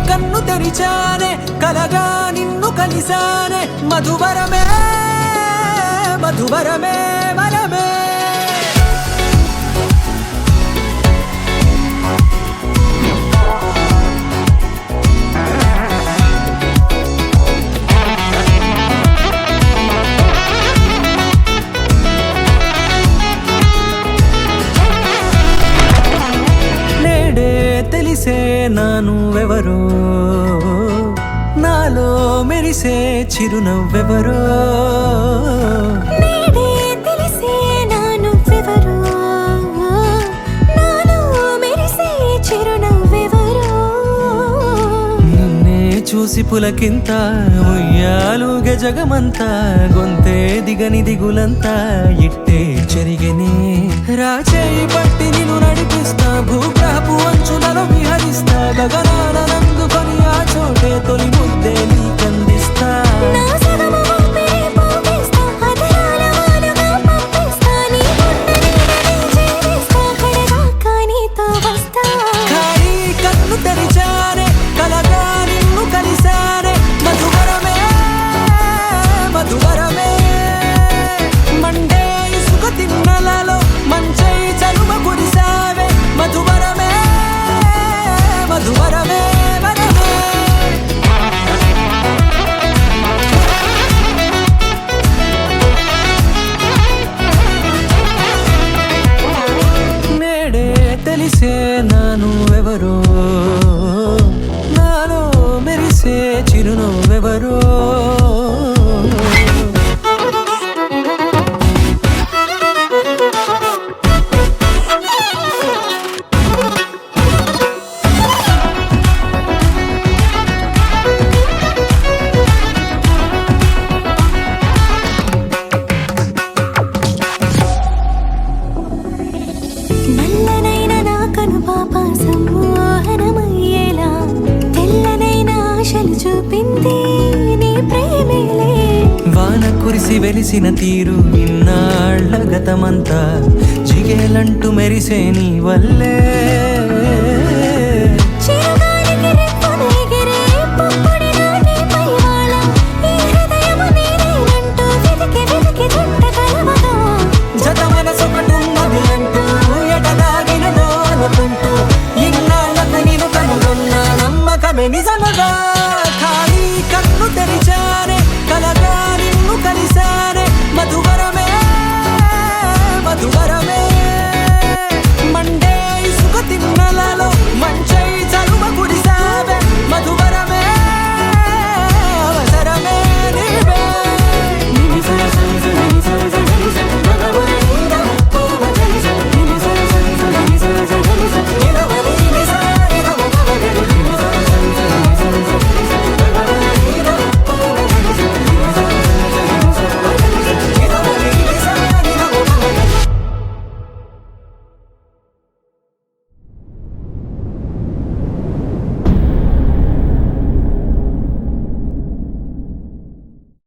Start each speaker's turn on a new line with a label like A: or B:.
A: కన్ను తెరిచానే కలగా నిన్ను కలిసానే మధువరమే మధువరమే వరమే తెలిసే నానువెవరో నాలో మెరిసే చిరునవ్వెవరో
B: నేడే తెలిసే నానువెవరో నాలో మెరిసే చిరునవ్వెవరో
A: నిన్నే చూసి పులకింత ఉయ్యాలుగే జగమంతా గొంతే దిగని దిగులంతా ఇట్టే చెరిగెనే రాచేయి పట్టి నిన్ను నడిపిస్తా భూగ్రహపు అంచులలో విహరిస్తా గగనాల నందుకొని ఆ చోటే తొలి ముద్దే నీకందిస్తా
B: నా సగము ఊపిరి పోగేస్తా అధరాల వానగా పంపిస్తా నీ గుండె నీడనే చేరేస్తా కడదాకా నీతో వస్తా
A: ఖాళీ కన్ను తెరిచానే కలగా నిన్ను కలిసానే మధువరమే మధువరమే మండే ఇసుక తిన్నలలో మంచై చలువ కురిసావే మధువరమే మధువరమే వరమే నేడే తెలిసే నానువెవరో నాలో మెరిసే చిరునవ్వెవరో
B: నల్లనైన నా కనుపాప సమ్మోహనమయ్యేలా తెల్లనైన ఆశలు చూపింది నీ ప్రేమేలే
A: వాన కురిసి వెలిసిన తీరు ఇన్నాళ్ల గతమంతా జిగేలంటూ మెరిసే నీ వల్లే
B: చిరుగాలికి రెప్పను ఎగిరే పుప్పొడిలో నీ పైవాళ ఈ హృదయము నీదేనంటూ వెతికి వెతికి జంట కలవగా
A: జత మనసొకటున్నది అంటూ ఎటదాగినదో అనుకుంటూ ఇన్నాళ్లకు నేను కనుగొన్న నమ్మకమే నిజమగా